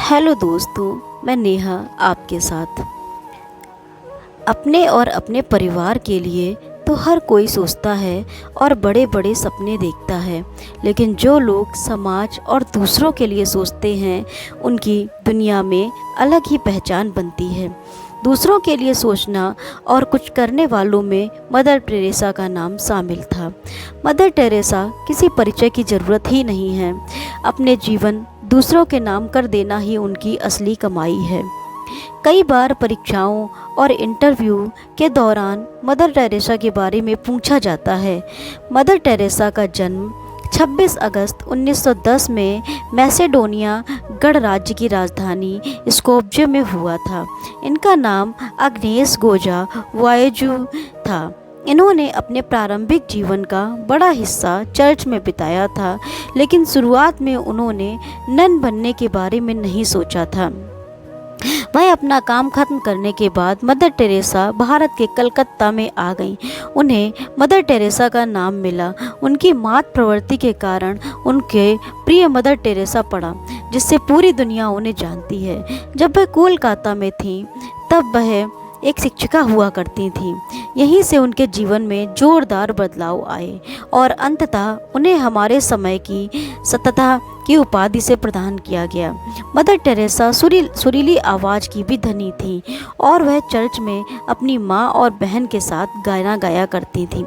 Hello दोस्तों, मैं नेहा आपके साथ। अपने और अपने परिवार के लिए तो हर कोई सोचता है और बड़े बड़े सपने देखता है, लेकिन जो लोग समाज और दूसरों के लिए सोचते हैं उनकी दुनिया में अलग ही पहचान बनती है। दूसरों के लिए सोचना और कुछ करने वालों में मदर टेरेसा का नाम शामिल था। मदर टेरेसा किसी परिचय की ज़रूरत ही नहीं है। अपने जीवन दूसरों के नाम कर देना ही उनकी असली कमाई है। कई बार परीक्षाओं और इंटरव्यू के दौरान मदर टेरेसा के बारे में पूछा जाता है। मदर टेरेसा का जन्म 26 अगस्त 1910 में मैसेडोनिया गणराज्य की राजधानी स्कोप्जे में हुआ था। इनका नाम अग्नेस गोजा वायेजू था। इन्होंने अपने प्रारंभिक जीवन का बड़ा हिस्सा चर्च में बिताया था, लेकिन शुरुआत में उन्होंने नन बनने के बारे में नहीं सोचा था। वह अपना काम खत्म करने के बाद मदर टेरेसा भारत के कलकत्ता में आ गईं। उन्हें मदर टेरेसा का नाम मिला उनकी मात प्रवृत्ति के कारण। उनके प्रिय मदर टेरेसा पड़ा, जिससे पूरी दुनिया उन्हें जानती है। जब वह कोलकाता में थीं, तब वह एक शिक्षिका हुआ करती थीं। यहीं से उनके जीवन में जोरदार बदलाव आए और अंततः उन्हें हमारे समय की सतता की उपाधि से प्रदान किया गया। मदर टेरेसा सुरीली आवाज़ की भी धनी थी और वह चर्च में अपनी माँ और बहन के साथ गाना गाया करती थी।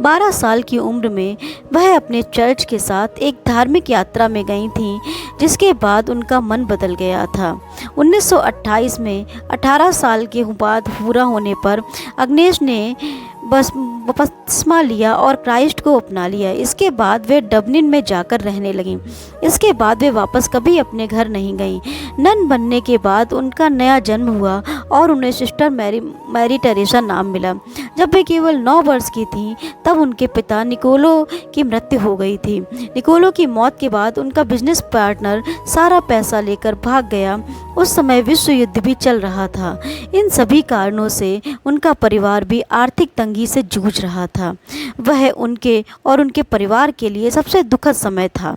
12 साल की उम्र में वह अपने चर्च के साथ एक धार्मिक यात्रा में गई थीं, जिसके बाद उनका मन बदल गया था। 1928 में 18 साल के बाद पूरा होने पर अग्नेस ने बपतिस्मा लिया और क्राइस्ट को अपना लिया। इसके बाद वे डबलिन में जाकर रहने लगीं। इसके बाद वे वापस कभी अपने घर नहीं गईं। नन बनने के बाद उनका नया जन्म हुआ और उन्हें सिस्टर मैरी टेरेसा नाम मिला। जब वे केवल 9 वर्ष की थीं, तब उनके पिता निकोलो की मृत्यु हो गई थी। निकोलो की मौत के बाद उनका बिजनेस पार्टनर सारा पैसा लेकर भाग गया। उस समय विश्व युद्ध भी चल रहा था। इन सभी कारणों से उनका परिवार भी आर्थिक तंगी से जूझ रहा था। वह उनके और उनके परिवार के लिए सबसे दुखद समय था।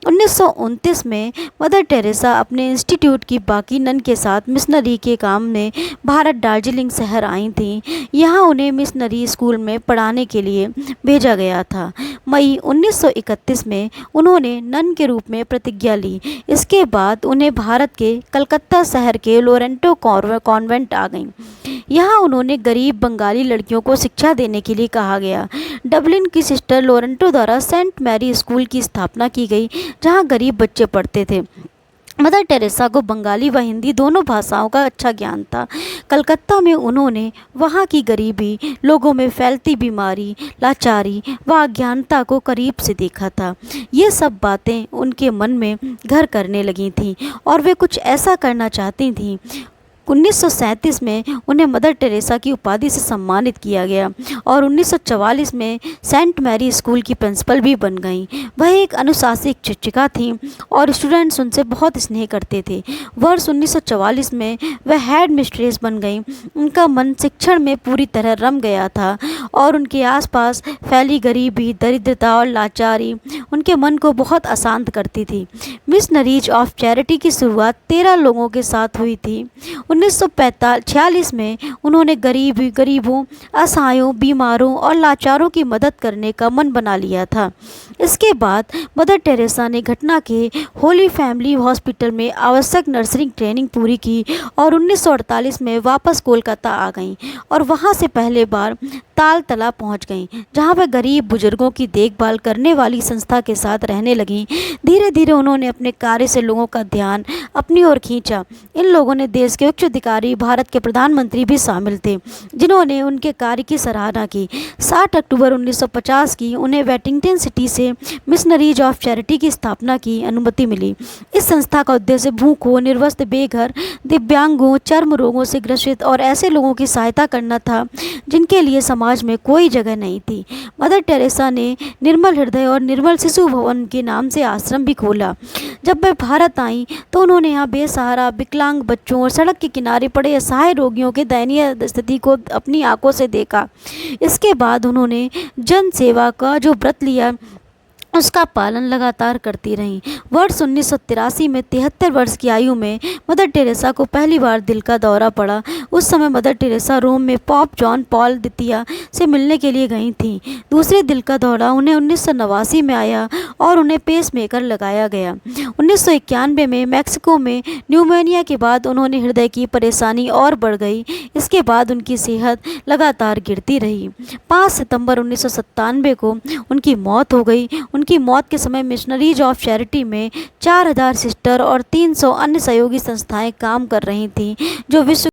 1929 में मदर टेरेसा अपने इंस्टीट्यूट की बाकी नन के साथ मिशनरी के काम में भारत दार्जिलिंग शहर आई थीं। यहाँ उन्हें मिशनरी स्कूल में पढ़ाने के लिए भेजा गया था। मई 1931 में उन्होंने नन के रूप में प्रतिज्ञा ली। इसके बाद उन्हें भारत के कलकत्ता शहर के लोरेंटो कॉन्वेंट आ गईं। यहाँ उन्होंने गरीब बंगाली लड़कियों को शिक्षा देने के लिए कहा गया। डबलिन की सिस्टर लोरेंटो द्वारा सेंट मैरी स्कूल की स्थापना की गई, जहाँ गरीब बच्चे पढ़ते थे। मदर टेरेसा को बंगाली व हिंदी दोनों भाषाओं का अच्छा ज्ञान था। कलकत्ता में उन्होंने वहाँ की गरीबी, लोगों में फैलती बीमारी, लाचारी व अज्ञानता को करीब से देखा था। ये सब बातें उनके मन में घर करने लगी थीं और वे कुछ ऐसा करना चाहती थीं। 1937 में उन्हें मदर टेरेसा की उपाधि से सम्मानित किया गया और 1944 में सेंट मैरी स्कूल की प्रिंसिपल भी बन गईं। वह एक अनुशासित शिक्षिका थीं और स्टूडेंट्स उनसे बहुत स्नेह करते थे। वर्ष 1944 में वह हेड मिस्ट्रेस बन गईं। उनका मन शिक्षण में पूरी तरह रम गया था और उनके आसपास फैली गरीबी, दरिद्रता और लाचारी उनके मन को बहुत अशांत करती थी। मिशनरीज ऑफ चैरिटी की शुरुआत 13 लोगों के साथ हुई थी। 1946 में उन्होंने गरीबों, असहायों, बीमारों और लाचारों की मदद करने का मन बना लिया था। इसके बाद मदर टेरेसा ने घटना के होली फैमिली हॉस्पिटल में आवश्यक नर्सिंग ट्रेनिंग पूरी की और 1948 में वापस कोलकाता आ गईं और वहां से पहले बार तालतला पहुंच गईं, जहां वह गरीब बुजुर्गों की देखभाल करने वाली संस्था के साथ रहने लगीं। धीरे धीरे उन्होंने अपने कार्य से लोगों का ध्यान अपनी ओर खींचा। इन लोगों ने देश के उच्च अधिकारी, भारत के प्रधानमंत्री भी शामिल थे, जिन्होंने उनके कार्य की सराहना की। 60 अक्टूबर 1950 की उन्हें वेटिंगटन सिटी से मिशनरीज ऑफ चैरिटी की स्थापना की अनुमति मिली। इस संस्था का उद्देश्य भूखों, निर्वस्त्र, बेघर, दिव्यांगों, चर्म रोगों से ग्रसित और ऐसे लोगों की सहायता करना था जिनके लिए समाज में कोई जगह नहीं थी। मदर टेरेसा ने निर्मल हृदय और निर्मल शिशु भवन के नाम से आश्रम भी खोला। जब वे भारत आईं तो उन्होंने यहाँ बेसहारा, विकलांग बच्चों और सड़क के किनारे पड़े असहाय रोगियों के दयनीय स्थिति को अपनी आंखों से देखा। इसके बाद उन्होंने जन सेवा का जो व्रत लिया, उसका पालन लगातार करती रहीं। वर्ष 1983 में 73 वर्ष की आयु में मदर टेरेसा को पहली बार दिल का दौरा पड़ा। उस समय मदर टेरेसा रोम में पोप जॉन पॉल द्वितीय से मिलने के लिए गई थीं। दूसरे दिल का दौरा उन्हें 1989 में आया और उन्हें पेसमेकर लगाया गया। 1991 में मैक्सिको में न्यूमोनिया के बाद उन्होंने हृदय की परेशानी और बढ़ गई। इसके बाद उनकी सेहत लगातार गिरती रही। 5 सितंबर 1997 को उनकी मौत हो गई। उनकी मौत के समय मिशनरीज ऑफ चैरिटी में 4000 सिस्टर और 300 अन्य सहयोगी संस्थाएं काम कर रही थीं, जो विश्व